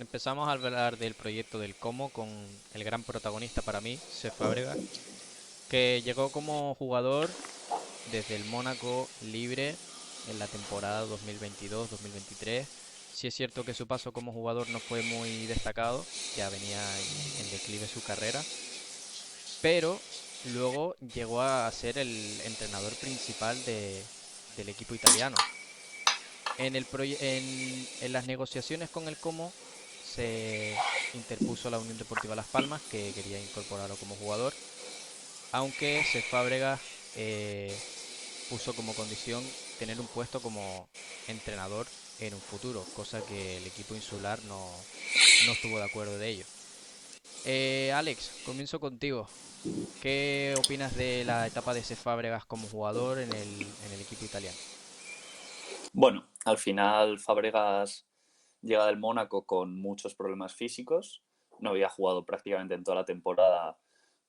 empezamos a hablar del proyecto del Como con el gran protagonista para mí, Cesc Fábregas, que llegó como jugador desde el Mónaco libre en la temporada 2022-2023. Sí es cierto que su paso como jugador no fue muy destacado, ya venía en declive su carrera, pero luego llegó a ser el entrenador principal del equipo italiano. En las negociaciones con el Como se interpuso la Unión Deportiva Las Palmas, que quería incorporarlo como jugador, aunque Cesc Fábregas puso como condición tener un puesto como entrenador en un futuro, cosa que el equipo insular no estuvo de acuerdo de ello. Alex, comienzo contigo. ¿Qué opinas de la etapa de Cesc Fábregas como jugador en el equipo italiano? Bueno, al final Fábregas llega del Mónaco con muchos problemas físicos. No había jugado prácticamente en toda la temporada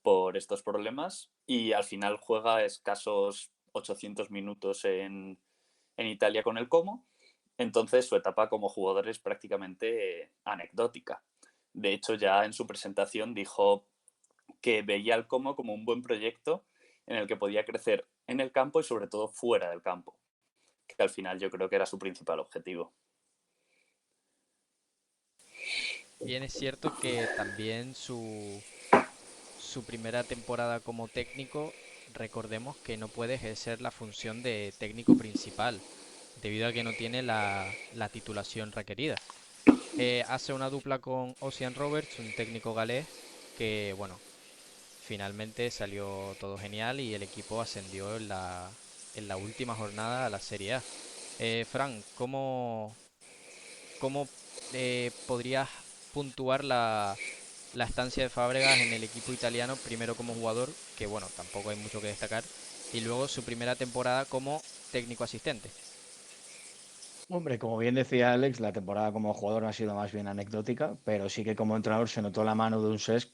por estos problemas y al final juega escasos 800 minutos en Italia con el Como. Entonces su etapa como jugador es prácticamente anecdótica. De hecho, ya en su presentación dijo que veía el como un buen proyecto en el que podía crecer en el campo y sobre todo fuera del campo, que al final yo creo que era su principal objetivo. Bien, es cierto que también su primera temporada como técnico, recordemos que no puede ejercer la función de técnico principal, debido a que no tiene la titulación requerida. Hace una dupla con Ocean Roberts, un técnico galés, que bueno, finalmente salió todo genial y el equipo ascendió en la última jornada a la Serie A. Fran, ¿cómo podrías puntuar la estancia de Fábregas en el equipo italiano, primero como jugador, que bueno, tampoco hay mucho que destacar, y luego su primera temporada como técnico asistente? Hombre, como bien decía Alex, la temporada como jugador ha sido más bien anecdótica, pero sí que como entrenador se notó la mano de un Cesc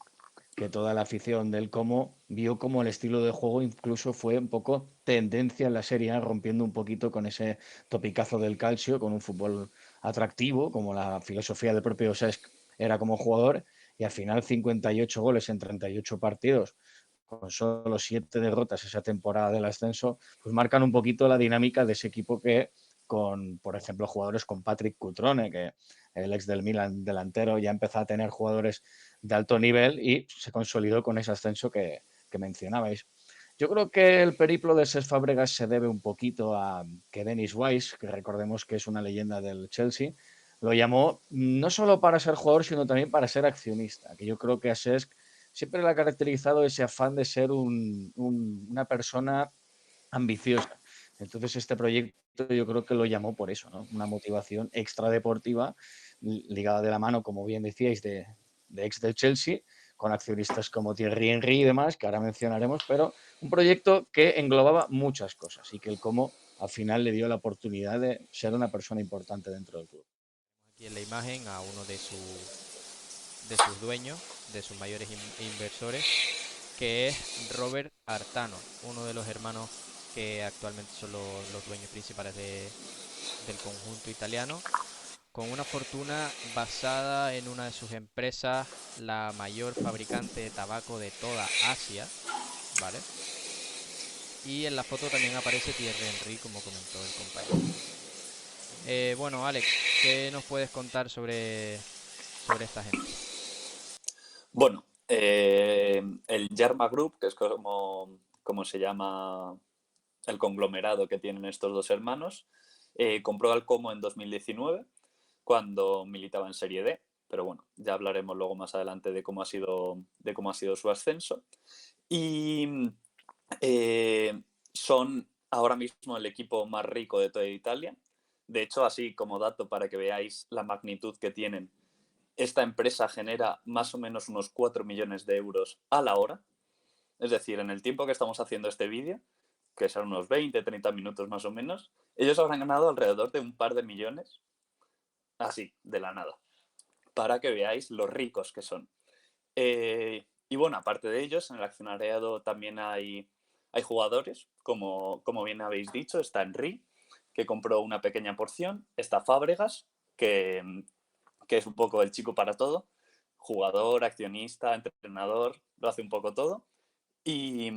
que toda la afición del Como vio como el estilo de juego incluso fue un poco tendencia en la Serie A, rompiendo un poquito con ese topicazo del calcio, con un fútbol atractivo, como la filosofía del propio Cesc era como jugador, y al final 58 goles en 38 partidos, con solo 7 derrotas esa temporada del ascenso, pues marcan un poquito la dinámica de ese equipo que con, por ejemplo, jugadores con Patrick Cutrone, que el ex del Milan delantero ya empezó a tener jugadores de alto nivel y se consolidó con ese ascenso que mencionabais. Yo creo que el periplo de Cesc Fábregas se debe un poquito a que Dennis Wise, que recordemos que es una leyenda del Chelsea, lo llamó no solo para ser jugador, sino también para ser accionista, que yo creo que a Cesc siempre le ha caracterizado ese afán de ser una persona ambiciosa. Entonces este proyecto yo creo que lo llamó por eso, ¿no? Una motivación extradeportiva ligada de la mano, como bien decíais, de ex del Chelsea, con accionistas como Thierry Henry y demás, que ahora mencionaremos, pero un proyecto que englobaba muchas cosas y que el cómo al final le dio la oportunidad de ser una persona importante dentro del club. Aquí en la imagen a uno de sus dueños, de sus mayores inversores, que es Robert Artano, uno de los hermanos que actualmente son los dueños principales del conjunto italiano, con una fortuna basada en una de sus empresas, la mayor fabricante de tabaco de toda Asia, ¿vale? Y en la foto también aparece Thierry Henry, como comentó el compañero. Bueno, Alex, ¿qué nos puedes contar sobre esta gente? Bueno, el Yarma Group, que es como se llama el conglomerado que tienen estos dos hermanos, compró al Como en 2019, cuando militaba en Serie D, pero bueno, ya hablaremos luego más adelante de cómo ha sido su ascenso. Y son ahora mismo el equipo más rico de toda Italia. De hecho, así como dato para que veáis la magnitud que tienen, esta empresa genera más o menos unos 4 millones de euros a la hora. Es decir, en el tiempo que estamos haciendo este vídeo, que son unos 20-30 minutos más o menos, ellos habrán ganado alrededor de un par de millones, así, de la nada, para que veáis lo ricos que son. Y bueno, aparte de ellos, en el accionariado también hay jugadores, como bien habéis dicho, está Henry, que compró una pequeña porción, está Fábregas, que que es un poco el chico para todo, jugador, accionista, entrenador, lo hace un poco todo. Y,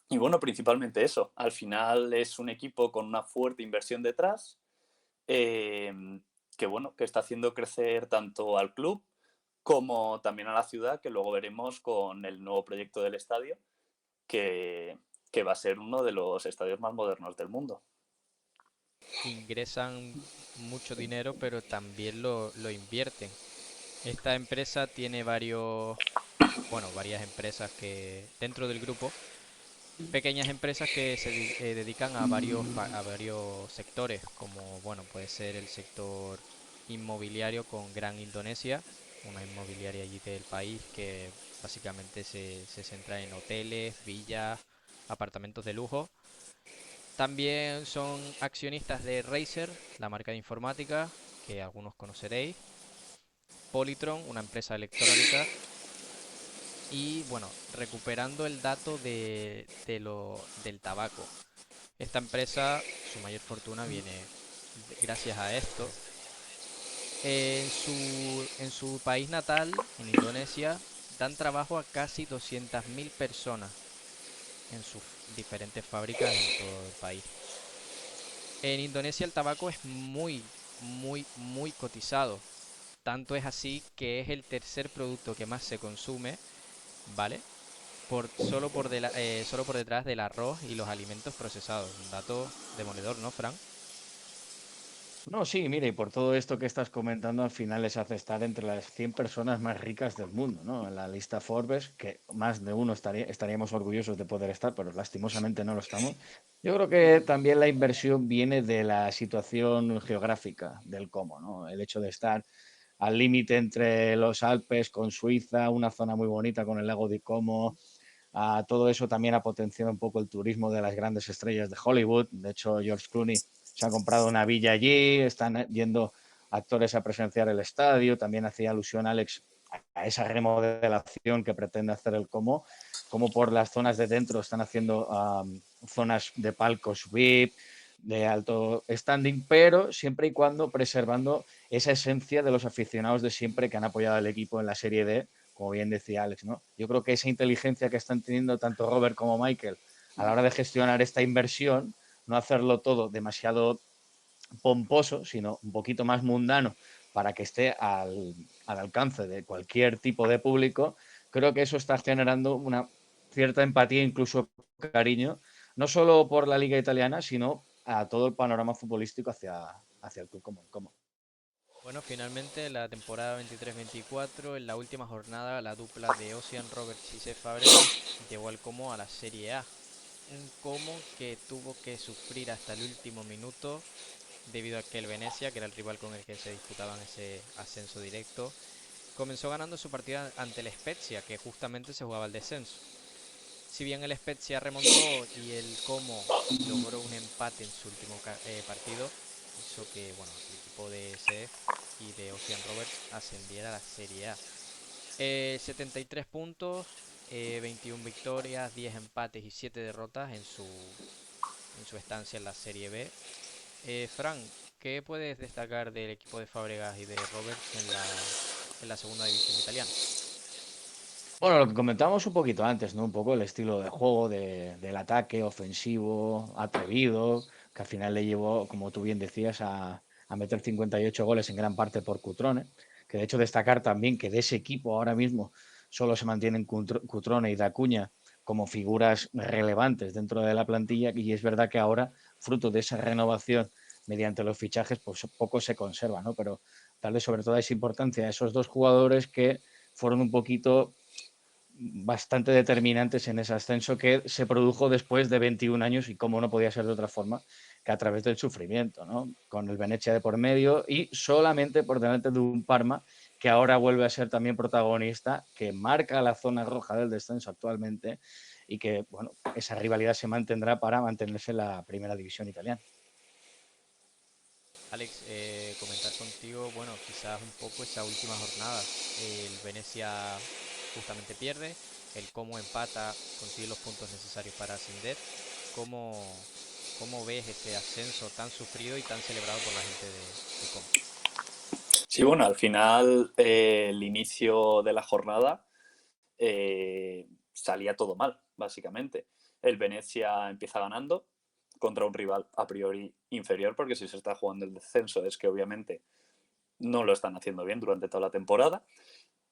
y bueno, principalmente eso. Al final es un equipo con una fuerte inversión detrás, eh, que bueno, que está haciendo crecer tanto al club como también a la ciudad, que luego veremos con el nuevo proyecto del estadio, que, que va a ser uno de los estadios más modernos del mundo. Ingresan mucho dinero, pero también lo invierten. Esta empresa tiene varias empresas que dentro del grupo, pequeñas empresas que se dedican a varios sectores, como bueno, puede ser el sector inmobiliario con Gran Indonesia, una inmobiliaria allí del país que básicamente se centra en hoteles, villas, apartamentos de lujo. También son accionistas de Razer, la marca de informática que algunos conoceréis, Polytron, una empresa electrónica. Y bueno, recuperando el dato del tabaco. Esta empresa, su mayor fortuna viene gracias a esto. En su país natal, en Indonesia, dan trabajo a casi 200.000 personas en sus diferentes fábricas en todo el país. En Indonesia el tabaco es muy, muy, muy cotizado. Tanto es así que es el tercer producto que más se consume, ¿vale? Solo por detrás del arroz y los alimentos procesados. Un dato demoledor, ¿no, Fran? No, sí, mire, y por todo esto que estás comentando, al final les hace estar entre las 100 personas más ricas del mundo, ¿no? En la lista Forbes, que más de uno estaríamos orgullosos de poder estar, pero lastimosamente no lo estamos. Yo creo que también la inversión viene de la situación geográfica del cómo, ¿no? El hecho de estar al límite entre los Alpes con Suiza, una zona muy bonita con el lago de Como. Todo eso también ha potenciado un poco el turismo de las grandes estrellas de Hollywood. De hecho, George Clooney se ha comprado una villa allí, están yendo actores a presenciar el estadio. También hacía alusión Alex a esa remodelación que pretende hacer el como por las zonas de dentro están haciendo zonas de palcos VIP, de alto standing, pero siempre y cuando preservando esa esencia de los aficionados de siempre que han apoyado al equipo en la Serie D, como bien decía Alex, ¿no? Yo creo que esa inteligencia que están teniendo tanto Robert como Michael a la hora de gestionar esta inversión, no hacerlo todo demasiado pomposo, sino un poquito más mundano para que esté al alcance de cualquier tipo de público, creo que eso está generando una cierta empatía, incluso cariño, no solo por la liga italiana, sino a todo el panorama futbolístico hacia el club como. Bueno, finalmente la temporada 23-24, en la última jornada, la dupla de Ocean Roberts y Cesc Fabregas llevó al Como a la Serie A. Un Como que tuvo que sufrir hasta el último minuto debido a que el Venecia, que era el rival con el que se disputaban ese ascenso directo, comenzó ganando su partida ante el Spezia, que justamente se jugaba el descenso. Si bien el Spezia remontó y el Como logró un empate en su último partido, hizo que bueno, el equipo de CF y de Ocean Roberts ascendiera a la Serie A. 73 puntos, 21 victorias, 10 empates y 7 derrotas en su estancia en la Serie B. Fran, ¿qué puedes destacar del equipo de Fábregas y de Roberts en la segunda división italiana? Bueno, lo que comentábamos un poquito antes, ¿no? Un poco el estilo de juego del ataque ofensivo, atrevido, que al final le llevó, como tú bien decías, a meter 58 goles en gran parte por Cutrone, que de hecho destacar también que de ese equipo ahora mismo solo se mantienen Cutrone y Dacuña como figuras relevantes dentro de la plantilla y es verdad que ahora, fruto de esa renovación mediante los fichajes, pues poco se conserva, ¿no? Pero darle sobre todo esa importancia a esos dos jugadores que fueron un poquito bastante determinantes en ese ascenso que se produjo después de 21 años y como no podía ser de otra forma que a través del sufrimiento, ¿no? Con el Venezia de por medio y solamente por delante de un Parma que ahora vuelve a ser también protagonista, que marca la zona roja del descenso actualmente y que, bueno, esa rivalidad se mantendrá para mantenerse en la primera división italiana. Alex, comentar contigo, bueno, quizás un poco esa última jornada. El Venecia justamente pierde, el Como empata, consigue los puntos necesarios para ascender. ¿Cómo, cómo ves ese ascenso tan sufrido y tan celebrado por la gente de Como? Sí, bueno, al final el inicio de la jornada salía todo mal, básicamente. El Venecia empieza ganando contra un rival a priori inferior, porque si se está jugando el descenso es que obviamente no lo están haciendo bien durante toda la temporada,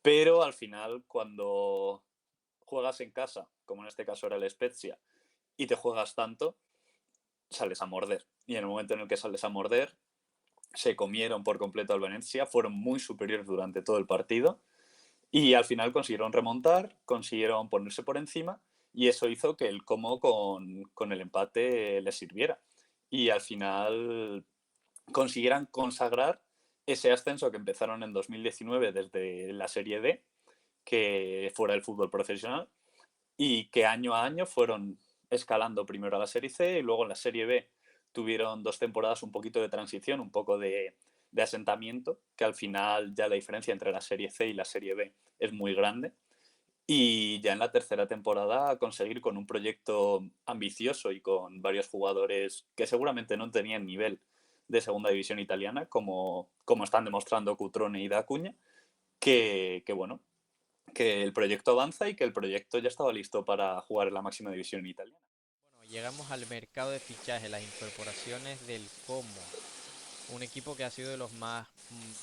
pero al final cuando juegas en casa, como en este caso era el Spezia, y te juegas tanto, sales a morder. Y en el momento en el que sales a morder, se comieron por completo al Venecia, fueron muy superiores durante todo el partido y al final consiguieron remontar, consiguieron ponerse por encima y eso hizo que el Como con el empate les sirviera. Y al final consiguieran consagrar ese ascenso que empezaron en 2019 desde la Serie D, que fuera el fútbol profesional, y que año a año fueron escalando primero a la Serie C y luego en la Serie B tuvieron 2 temporadas un poquito de transición, un poco de asentamiento, que al final ya la diferencia entre la Serie C y la Serie B es muy grande. Y ya en la tercera temporada conseguir con un proyecto ambicioso y con varios jugadores que seguramente no tenían nivel de segunda división italiana, como están demostrando Cutrone y Dacuña, bueno, que el proyecto avanza y que el proyecto ya estaba listo para jugar en la máxima división italiana. Bueno, llegamos al mercado de fichajes, las incorporaciones del Como. Un equipo que ha sido de los más,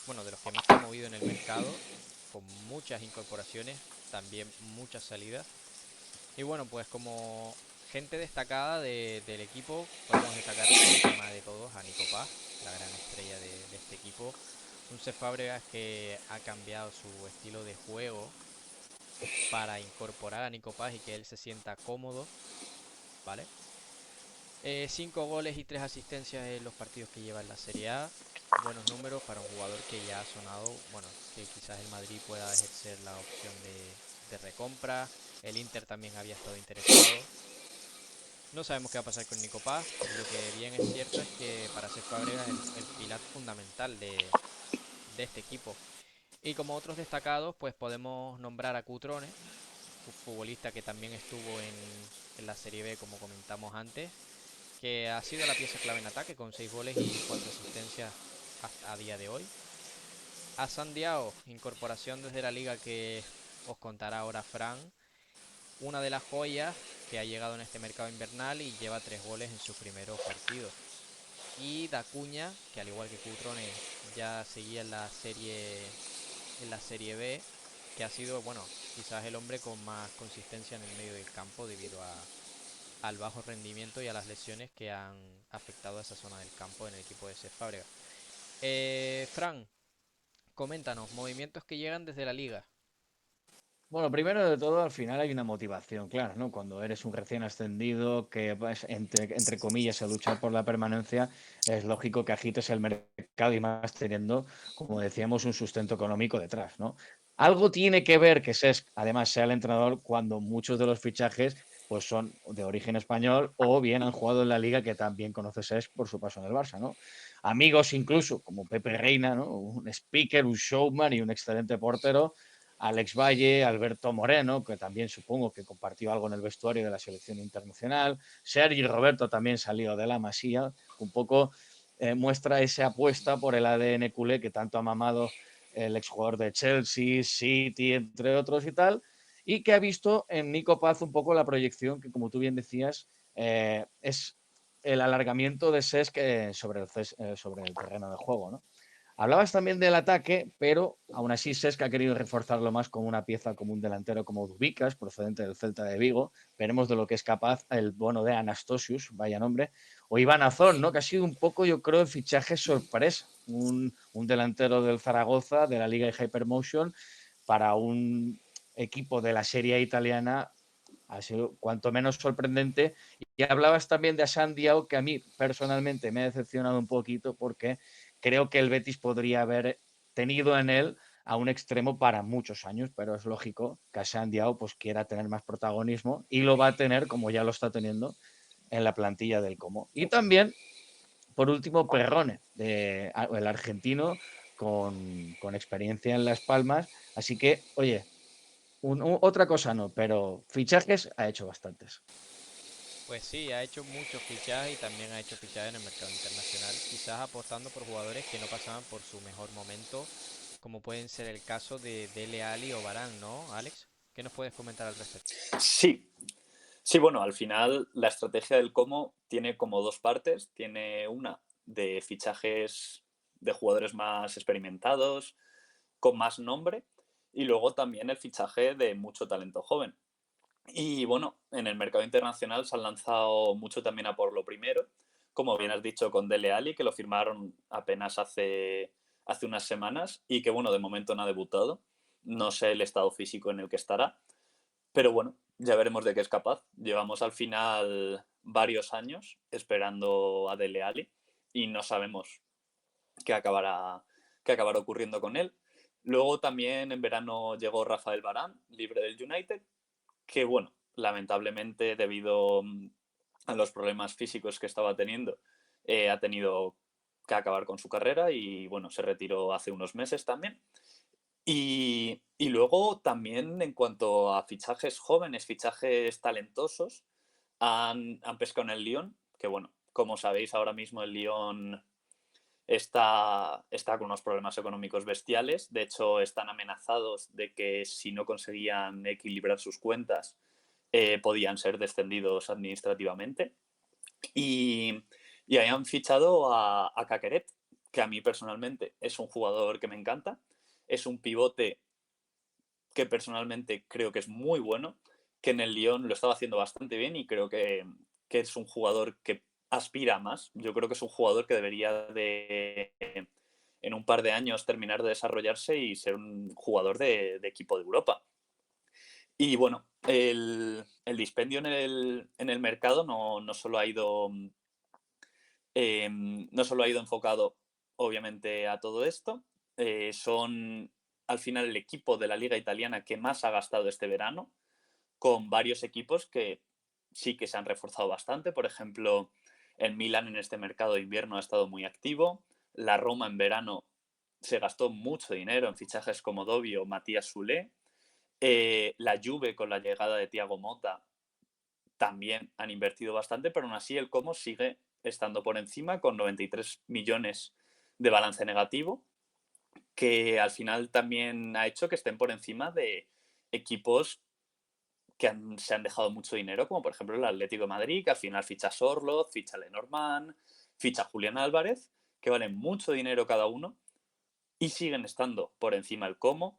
bueno, de los que más se ha movido en el mercado, con muchas incorporaciones, también muchas salidas. Y bueno, pues como gente destacada del equipo, podemos destacar por encima de todos a Nico Paz, la gran estrella de este equipo. Un Cesc Fábregas que ha cambiado su estilo de juego para incorporar a Nico Paz y que él se sienta cómodo, ¿vale? 5 goles y 3 asistencias en los partidos que lleva en la Serie A. Buenos números para un jugador que ya ha sonado, bueno, que quizás el Madrid pueda ejercer la opción de recompra. El Inter también había estado interesado. No sabemos qué va a pasar con Nico Paz. Lo que bien es cierto es que para Cesc Fábregas es el pilar fundamental de este equipo. Y como otros destacados, pues podemos nombrar a Cutrone, futbolista que también estuvo en la Serie B, como comentamos antes, que ha sido la pieza clave en ataque con 6 goles y 4 asistencias hasta a día de hoy. A Sandiao, incorporación desde la liga que os contará ahora Fran, una de las joyas que ha llegado en este mercado invernal y lleva 3 goles en sus primeros partidos. Y Dacuña, que al igual que Cutrone ya seguía en la serie B, que ha sido, bueno, quizás el hombre con más consistencia en el medio del campo debido al bajo rendimiento y a las lesiones que han afectado a esa zona del campo en el equipo de Cesc Fábregas. Fran, coméntanos, movimientos que llegan desde la liga. Bueno, primero de todo, al final hay una motivación, claro, ¿no? Cuando eres un recién ascendido que vas, entre comillas, a luchar por la permanencia, es lógico que agites el mercado y más teniendo, como decíamos, un sustento económico detrás, ¿no? Algo tiene que ver que Cesc, además, sea el entrenador cuando muchos de los fichajes pues son de origen español o bien han jugado en la liga que también conoce Cesc por su paso en el Barça, ¿no? Amigos incluso, como Pepe Reina, ¿no? Un speaker, un showman y un excelente portero. Alex Valle, Alberto Moreno, que también supongo que compartió algo en el vestuario de la selección internacional, Sergi Roberto también salió de la Masía, un poco muestra esa apuesta por el ADN culé que tanto ha mamado el exjugador de Chelsea, City, entre otros y tal, y que ha visto en Nico Paz un poco la proyección que, como tú bien decías, es el alargamiento de Cesc sobre el terreno de juego, ¿no? Hablabas también del ataque, pero aún así Cesc ha querido reforzarlo más con una pieza como un delantero como Dubicas, procedente del Celta de Vigo. Veremos de lo que es capaz el bono de Anastasius, vaya nombre, o Iván Azón, ¿no? Que ha sido un poco, yo creo, el fichaje sorpresa. Un delantero del Zaragoza, de la Liga de Hypermotion, para un equipo de la Serie italiana ha sido cuanto menos sorprendente. Y hablabas también de Assane Diao, que a mí personalmente me ha decepcionado un poquito porque creo que el Betis podría haber tenido en él a un extremo para muchos años, pero es lógico que Assane Diao pues quiera tener más protagonismo y lo va a tener, como ya lo está teniendo, en la plantilla del Como. Y también, por último, Perrone, el argentino con experiencia en Las Palmas. Así que, oye, otra cosa no, pero fichajes ha hecho bastantes. Pues sí, ha hecho muchos fichajes y también ha hecho fichajes en el mercado internacional, quizás apostando por jugadores que no pasaban por su mejor momento, como pueden ser el caso de Dele Alli o Varane, ¿no, Alex? ¿Qué nos puedes comentar al respecto? Sí, sí, bueno, al final la estrategia del Como tiene como dos partes. Tiene una de fichajes de jugadores más experimentados, con más nombre, y luego también el fichaje de mucho talento joven. Y bueno, en el mercado internacional se han lanzado mucho también a por lo primero, como bien has dicho con Dele Alli, que lo firmaron apenas hace unas semanas y que bueno, de momento no ha debutado. No sé el estado físico en el que estará, pero bueno, ya veremos de qué es capaz. Llevamos al final varios años esperando a Dele Alli y no sabemos qué acabará, qué acabará ocurriendo con él. Luego también en verano llegó Rafael Varane, libre del United, que bueno, lamentablemente debido a los problemas físicos que estaba teniendo, ha tenido que acabar con su carrera y bueno, se retiró hace unos meses también. Y luego también en cuanto a fichajes jóvenes, fichajes talentosos, han pescado en el Lyon, que bueno, como sabéis ahora mismo el Lyon está con unos problemas económicos bestiales. De hecho, están amenazados de que si no conseguían equilibrar sus cuentas, podían ser descendidos administrativamente. Y, y ahí han fichado a Caqueret, que a mí personalmente es un jugador que me encanta. Es un pivote que personalmente creo que es muy bueno, que en el Lyon lo estaba haciendo bastante bien y creo que es un jugador que aspira más. Yo creo que es un jugador que debería de, en un par de años, terminar de desarrollarse y ser un jugador de equipo de Europa. Y bueno, el dispendio en el mercado no solo ha ido, no solo ha ido enfocado, obviamente, a todo esto. Son al final el equipo de la liga italiana que más ha gastado este verano, con varios equipos que sí que se han reforzado bastante. Por ejemplo, el Milan en este mercado de invierno ha estado muy activo. La Roma en verano se gastó mucho dinero en fichajes como Dovi o Matías Soulé. La Juve con la llegada de Thiago Motta también han invertido bastante, pero aún así el Como sigue estando por encima con 93 millones de balance negativo, que al final también ha hecho que estén por encima de equipos que se han dejado mucho dinero, como por ejemplo el Atlético de Madrid, que al final ficha Sorloth, ficha Lenormand, ficha Julián Álvarez, que valen mucho dinero cada uno y siguen estando por encima del Como,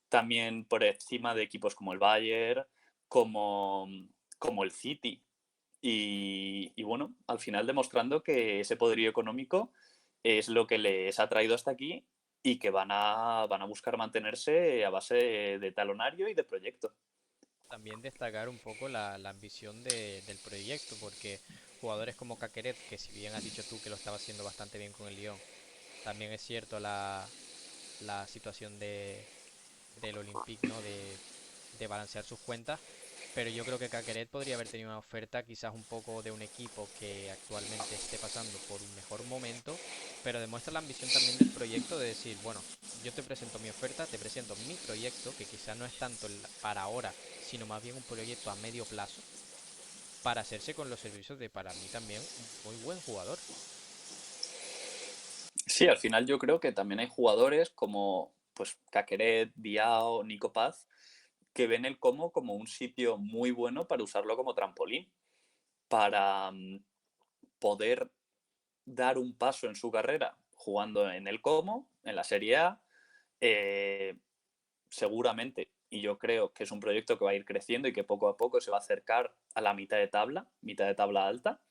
también por encima de equipos como el Bayern, como el City. Y bueno, al final demostrando que ese poderío económico es lo que les ha traído hasta aquí y que van a buscar mantenerse a base de talonario y de proyecto. También destacar un poco la ambición del proyecto, porque jugadores como Caqueret, que si bien has dicho tú que lo estaba haciendo bastante bien con el Lyon, también es cierto la situación del Olympique, ¿no? De balancear sus cuentas, pero yo creo que Caqueret podría haber tenido una oferta quizás un poco de un equipo que actualmente esté pasando por un mejor momento, pero demuestra la ambición también del proyecto de decir, bueno, yo te presento mi oferta, te presento mi proyecto, que quizás no es tanto para ahora, sino más bien un proyecto a medio plazo, para hacerse con los servicios de, para mí también, un muy buen jugador. Sí, al final yo creo que también hay jugadores como pues Caqueret, Diao, Nico Paz, que ven el como un sitio muy bueno para usarlo como trampolín, para poder dar un paso en su carrera jugando en el Como, en la Serie A, eh, seguramente, y yo creo que es un proyecto que va a ir creciendo y que poco a poco se va a acercar a la mitad de tabla alta,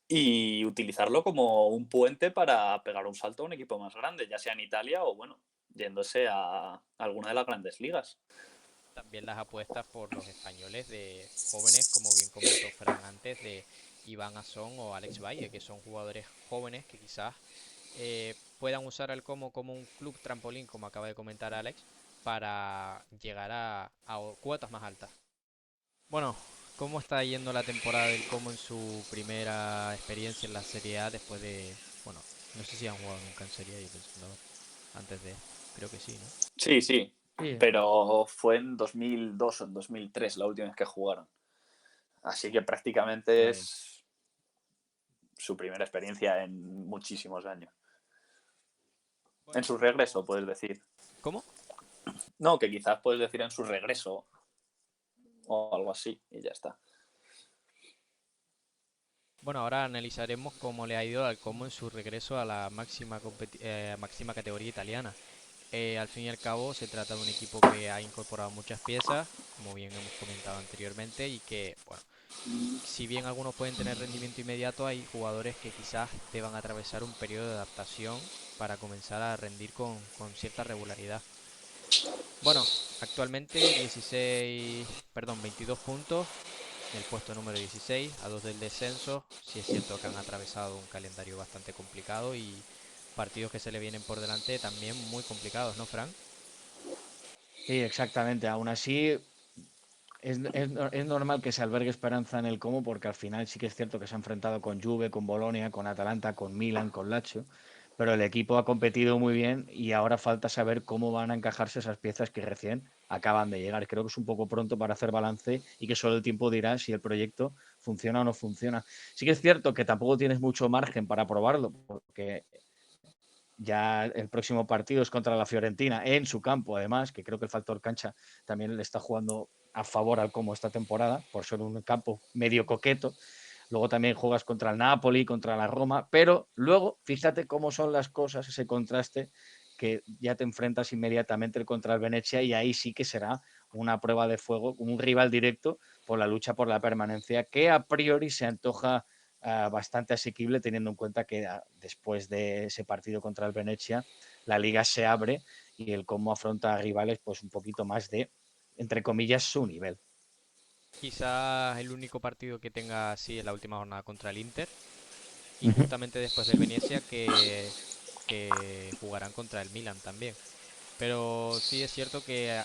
y utilizarlo como un puente para pegar un salto a un equipo más grande, ya sea en Italia o, bueno, yéndose a alguna de las grandes ligas. También las apuestas por los españoles de jóvenes, como bien comentó Fran antes, de Iván Azón o Alex Valle, que son jugadores jóvenes que quizás puedan usar al como un club trampolín, como acaba de comentar Alex, para llegar a cuotas más altas. Bueno, ¿cómo está yendo la temporada del Como en su primera experiencia en la Serie A después de, bueno, no sé si han jugado nunca en Serie A, yo pensando antes de esto, creo que sí, ¿no? Sí, sí, Sí, pero fue en 2002 o en 2003 la última vez que jugaron. Así que prácticamente es su primera experiencia en muchísimos años. En su regreso, puedes decir. ¿Cómo? No, que quizás puedes decir en su regreso o algo así y ya está. Bueno, ahora analizaremos cómo le ha ido al Como en su regreso a la máxima categoría italiana. Al fin y al cabo, se trata de un equipo que ha incorporado muchas piezas, como bien hemos comentado anteriormente, y que, bueno, si bien algunos pueden tener rendimiento inmediato, hay jugadores que quizás deban atravesar un periodo de adaptación para comenzar a rendir con cierta regularidad. Bueno, actualmente 22 puntos, el puesto número 16, a 2 del descenso. Sí es cierto que han atravesado un calendario bastante complicado y partidos que se le vienen por delante también muy complicados, ¿no, Fran? Sí, exactamente. Aún así, es normal que se albergue esperanza en el Como, porque al final sí que es cierto que se ha enfrentado con Juve, con Bolonia, con Atalanta, con Milan, con Lazio, pero el equipo ha competido muy bien y ahora falta saber cómo van a encajarse esas piezas que recién acaban de llegar. Creo que es un poco pronto para hacer balance y que solo el tiempo dirá si el proyecto funciona o no funciona. Sí que es cierto que tampoco tienes mucho margen para probarlo, porque ya el próximo partido es contra la Fiorentina en su campo, además, que creo que el factor cancha también le está jugando a favor al Como esta temporada, por ser un campo medio coqueto. Luego también juegas contra el Napoli, contra la Roma, pero luego fíjate cómo son las cosas, ese contraste, que ya te enfrentas inmediatamente contra el Venecia y ahí sí que será una prueba de fuego, un rival directo por la lucha por la permanencia, que a priori se antoja bastante asequible, teniendo en cuenta que después de ese partido contra el Venecia la liga se abre y el Como afronta a rivales pues un poquito más de, entre comillas, su nivel. Quizás el único partido que tenga así es la última jornada contra el Inter y Uh -huh. justamente después del Venecia que jugarán contra el Milan también. Pero sí es cierto que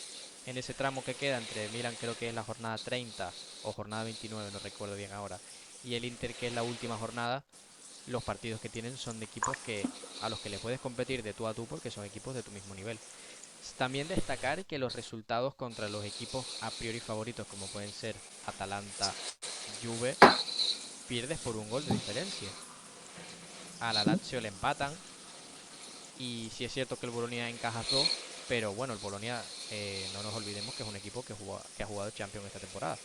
en ese tramo que queda entre Milan, creo que es la jornada 30 o jornada 29, no recuerdo bien ahora, y el Inter, que es la última jornada, los partidos que tienen son de equipos a los que le puedes competir de tú a tú porque son equipos de tu mismo nivel. También destacar que los resultados contra los equipos a priori favoritos, como pueden ser Atalanta, Juve, pierdes por un gol de diferencia. A la Lazio le empatan. Y sí es cierto que el Bolonia encaja dos, pero bueno, el Bolonia, no nos olvidemos que es un equipo que ha jugado Champions esta temporada.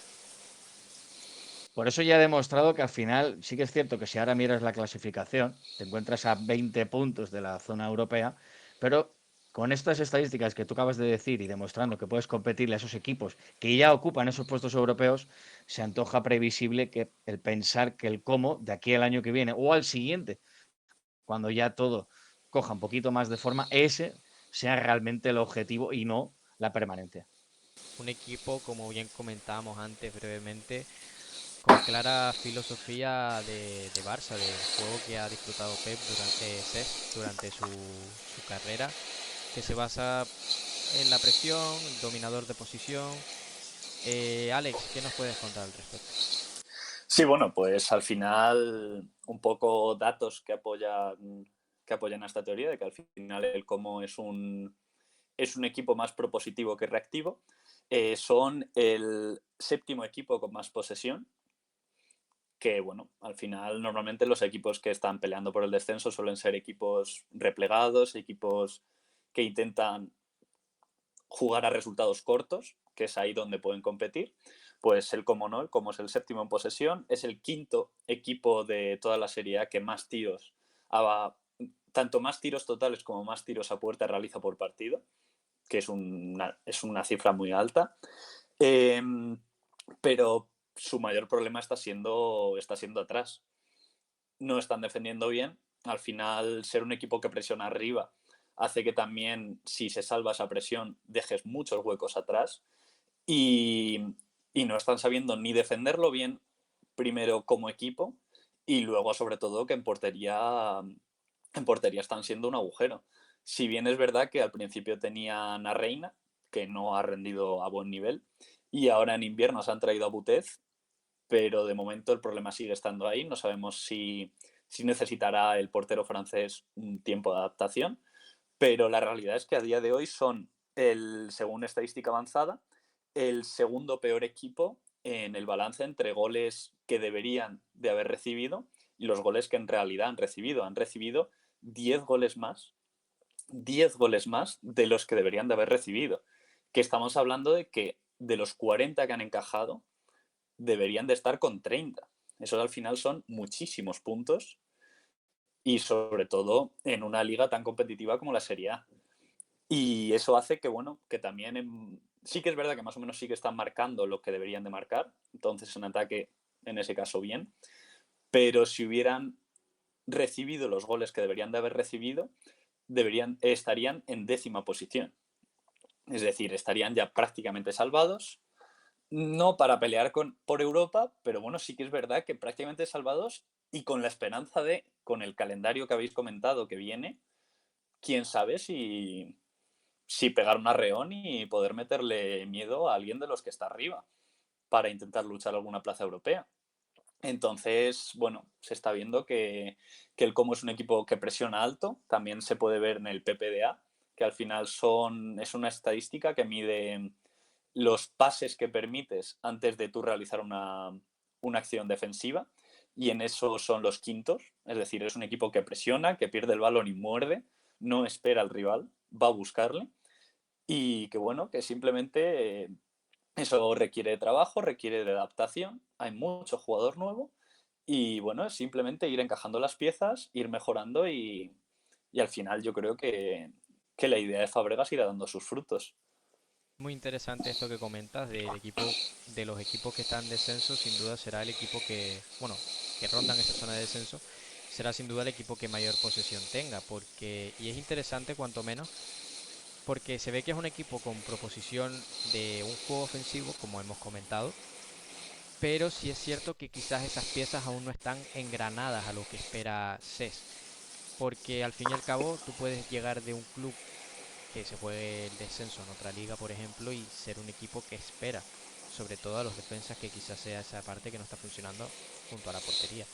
Por eso ya he demostrado que al final sí que es cierto que si ahora miras la clasificación, te encuentras a 20 puntos de la zona europea, pero con estas estadísticas que tú acabas de decir y demostrando que puedes competirle a esos equipos que ya ocupan esos puestos europeos, se antoja previsible que el pensar que el Como de aquí al año que viene o al siguiente, cuando ya todo coja un poquito más de forma, ese sea realmente el objetivo y no la permanencia. Un equipo, como bien comentábamos antes brevemente, con clara filosofía de Barça, del juego que ha disfrutado Cesc durante su carrera, que se basa en la presión, el dominador de posición. Alex, ¿qué nos puedes contar al respecto? Sí, bueno, pues al final un poco datos que apoyan a esta teoría de que al final el Como es un equipo más propositivo que reactivo. Son el séptimo equipo con más posesión, que bueno, al final normalmente los equipos que están peleando por el descenso suelen ser equipos replegados, equipos que intentan jugar a resultados cortos, que es ahí donde pueden competir. Pues el Como no, el Como es el séptimo en posesión, es el quinto equipo de toda la Serie A que más tiros, tanto más tiros totales como más tiros a puerta realiza por partido, que es una cifra muy alta. Eh, pero su mayor problema está siendo atrás. No están defendiendo bien. Al final, ser un equipo que presiona arriba hace que también, si se salva esa presión, dejes muchos huecos atrás. Y, y no están sabiendo ni defenderlo bien, primero como equipo, y luego, sobre todo, que en portería están siendo un agujero. Si bien es verdad que al principio tenían a Reina, que no ha rendido a buen nivel, y ahora en invierno se han traído a Butez, pero de momento el problema sigue estando ahí. No sabemos si necesitará el portero francés un tiempo de adaptación, pero la realidad es que a día de hoy son, según estadística avanzada, el segundo peor equipo en el balance entre goles que deberían de haber recibido y los goles que en realidad han recibido. Han recibido 10 goles más, 10 goles más de los que deberían de haber recibido. Que estamos hablando de que de los 40 que han encajado, deberían de estar con 30. Eso al final son muchísimos puntos y sobre todo en una liga tan competitiva como la Serie A. Y eso hace que, bueno, que también sí que es verdad que más o menos sí que están marcando lo que deberían de marcar, entonces en ataque, en ese caso, bien, pero si hubieran recibido los goles que deberían de haber recibido, estarían en 10ª posición. Es decir, estarían ya prácticamente salvados, no para pelear por Europa, pero bueno, sí que es verdad que prácticamente salvados y con la esperanza de, con el calendario que habéis comentado que viene, quién sabe si pegar un arreón y poder meterle miedo a alguien de los que está arriba para intentar luchar alguna plaza europea. Entonces, bueno, se está viendo que el Como es un equipo que presiona alto, también se puede ver en el PPDA, que al final es una estadística que mide los pases que permites antes de tú realizar una acción defensiva, y en eso son los quintos, es decir, es un equipo que presiona, que pierde el balón y muerde, no espera al rival, va a buscarle, y que bueno, que simplemente eso requiere de trabajo, requiere de adaptación, hay mucho jugador nuevo, y bueno, es simplemente ir encajando las piezas, ir mejorando y al final yo creo que la idea de Fábregas irá dando sus frutos. Muy interesante esto que comentas del equipo, de los equipos que están en descenso, sin duda será el equipo que, bueno, que rondan esa zona de descenso, será sin duda el equipo que mayor posesión tenga, porque, y es interesante cuanto menos, porque se ve que es un equipo con proposición de un juego ofensivo, como hemos comentado, pero sí es cierto que quizás esas piezas aún no están engranadas a lo que espera CES, porque al fin y al cabo tú puedes llegar de un club que se juegue el descenso en otra liga, por ejemplo, y ser un equipo que espera, sobre todo a los defensas, que quizás sea esa parte que no está funcionando junto a la portería.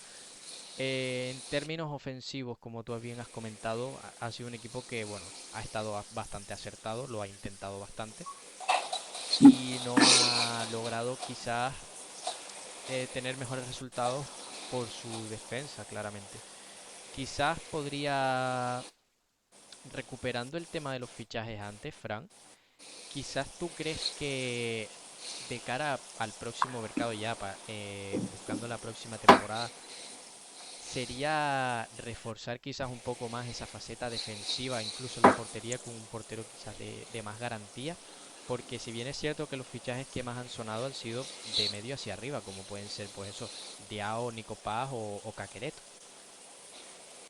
En términos ofensivos, como tú bien has comentado, ha sido un equipo que, bueno, ha estado bastante acertado, lo ha intentado bastante y no ha logrado quizás tener mejores resultados por su defensa, claramente. Quizás podría, recuperando el tema de los fichajes antes, Fran, quizás tú crees que de cara al próximo mercado ya, buscando la próxima temporada, sería reforzar quizás un poco más esa faceta defensiva, incluso en la portería, con un portero quizás de más garantía, porque si bien es cierto que los fichajes que más han sonado han sido de medio hacia arriba, como pueden ser pues eso, Diao, Nico Paz o Caqueret.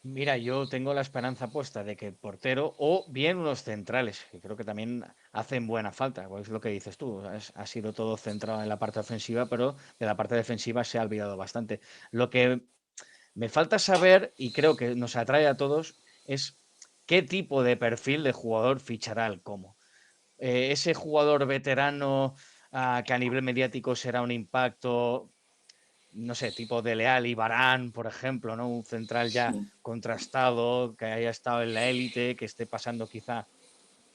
Mira, yo tengo la esperanza puesta de que el portero o bien unos centrales, que creo que también hacen buena falta, pues es lo que dices tú, ha sido todo centrado en la parte ofensiva, pero de la parte defensiva se ha olvidado bastante. Lo que me falta saber, y creo que nos atrae a todos, es qué tipo de perfil de jugador fichará el Como. Ese jugador veterano que a nivel mediático será un impacto, no sé, tipo de Leal y Varane, por ejemplo, ¿no? Un central ya contrastado, que haya estado en la élite, que esté pasando quizá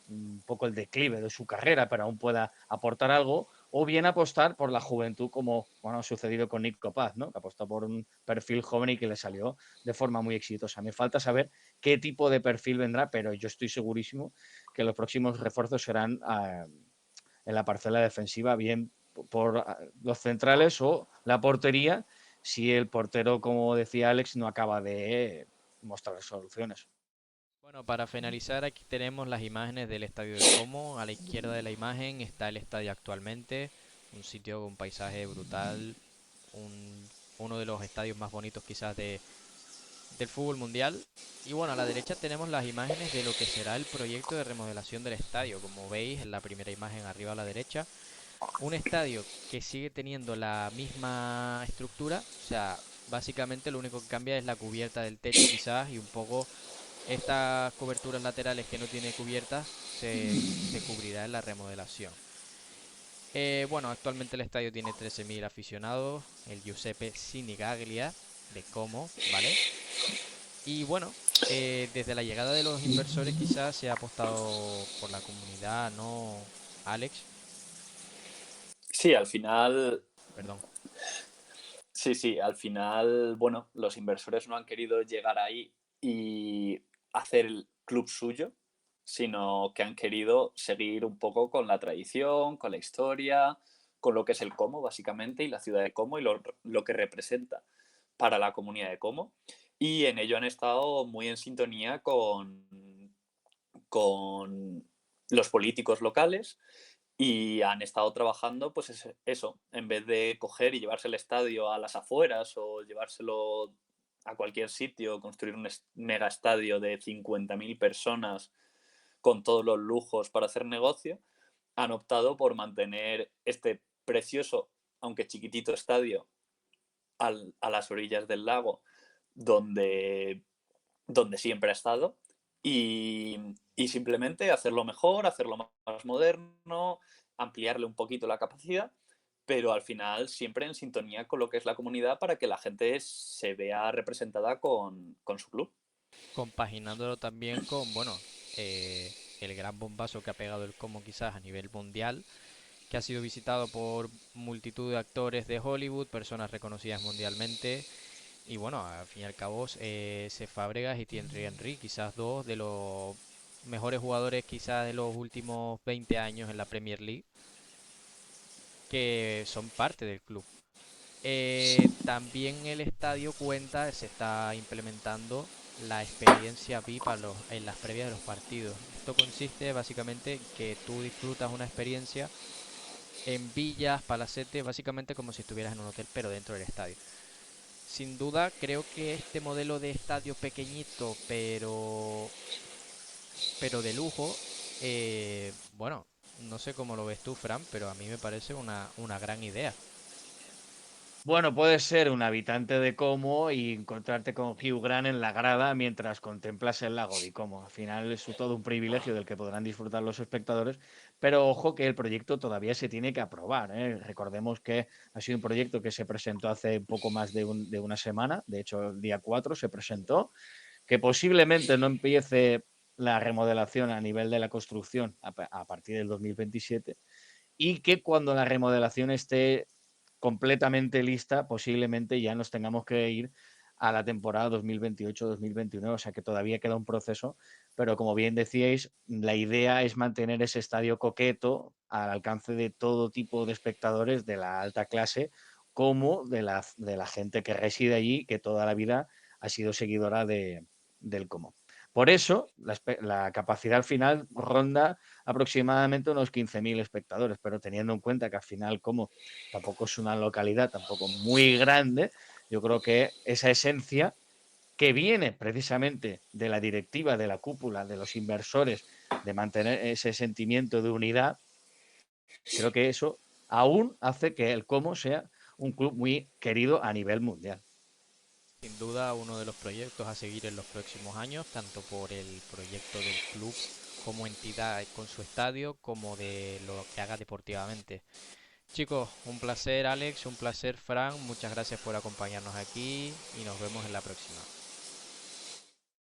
un poco el declive de su carrera, pero aún pueda aportar algo, o bien apostar por la juventud, como bueno, ha sucedido con Nico Paz, ¿no? Que apostó por un perfil joven y que le salió de forma muy exitosa. Me falta saber qué tipo de perfil vendrá, pero yo estoy segurísimo que los próximos refuerzos serán en la parcela defensiva, bien por los centrales o la portería, si el portero, como decía Alex, no acaba de mostrar soluciones. Bueno, para finalizar, aquí tenemos las imágenes del estadio del Como. A la izquierda de la imagen está el estadio actualmente, un sitio con paisaje brutal, uno de los estadios más bonitos quizás del fútbol mundial. Y bueno, a la derecha tenemos las imágenes de lo que será el proyecto de remodelación del estadio. Como veis en la primera imagen arriba a la derecha, un estadio que sigue teniendo la misma estructura, o sea, básicamente lo único que cambia es la cubierta del techo quizás y un poco estas coberturas laterales que no tiene cubiertas se cubrirá en la remodelación. Bueno, actualmente el estadio tiene 13.000 aficionados, el Giuseppe Sinigaglia de Como, ¿vale? Y bueno, desde la llegada de los inversores quizás se ha apostado por la comunidad, ¿no, Alex? Sí, al final Perdón. Sí, sí, al final, bueno, los inversores no han querido llegar ahí y hacer el club suyo, sino que han querido seguir un poco con la tradición, con la historia, con lo que es el Como, básicamente, y la ciudad de Como y lo que representa para la comunidad de Como. Y en ello han estado muy en sintonía con los políticos locales y han estado trabajando, pues eso, en vez de coger y llevarse el estadio a las afueras o llevárselo a cualquier sitio, construir un mega estadio de 50.000 personas con todos los lujos para hacer negocio, han optado por mantener este precioso, aunque chiquitito estadio a las orillas del lago donde siempre ha estado y simplemente hacerlo mejor, hacerlo más moderno, ampliarle un poquito la capacidad, pero al final siempre en sintonía con lo que es la comunidad para que la gente se vea representada con su club. Compaginándolo también con, bueno, el gran bombazo que ha pegado el Como quizás a nivel mundial, que ha sido visitado por multitud de actores de Hollywood, personas reconocidas mundialmente. Y bueno, al fin y al cabo, Cesc Fábregas y Thierry Henry, quizás dos de los mejores jugadores quizás de los últimos 20 años en la Premier League, que son parte del club. También el estadio cuenta, se está implementando la experiencia VIP en las previas de los partidos. Esto consiste básicamente en que tú disfrutas una experiencia en villas, palacetes, básicamente como si estuvieras en un hotel, pero dentro del estadio. Sin duda, creo que este modelo de estadio pequeñito, pero de lujo, bueno, no sé cómo lo ves tú, Fran, pero a mí me parece una gran idea. Bueno, puedes ser un habitante de Como y encontrarte con Hugh Grant en la grada mientras contemplas el lago de Como. Al final es todo un privilegio del que podrán disfrutar los espectadores, pero ojo que el proyecto todavía se tiene que aprobar, ¿eh? Recordemos que ha sido un proyecto que se presentó hace poco más de una semana, de hecho el día 4 se presentó, que posiblemente no empiece la remodelación a nivel de la construcción a partir del 2027 y que cuando la remodelación esté completamente lista, posiblemente ya nos tengamos que ir a la temporada 2028-2029, o sea que todavía queda un proceso, pero como bien decíais, la idea es mantener ese estadio coqueto al alcance de todo tipo de espectadores de la alta clase, como de la gente que reside allí, que toda la vida ha sido seguidora del Como. Por eso, la capacidad final ronda aproximadamente unos 15.000 espectadores, pero teniendo en cuenta que al final Como tampoco es una localidad tampoco muy grande, yo creo que esa esencia que viene precisamente de la directiva, de la cúpula, de los inversores, de mantener ese sentimiento de unidad, creo que eso aún hace que el Como sea un club muy querido a nivel mundial. Sin duda uno de los proyectos a seguir en los próximos años, tanto por el proyecto del club como entidad con su estadio, como de lo que haga deportivamente. Chicos, un placer Alex, un placer Fran, muchas gracias por acompañarnos aquí y nos vemos en la próxima.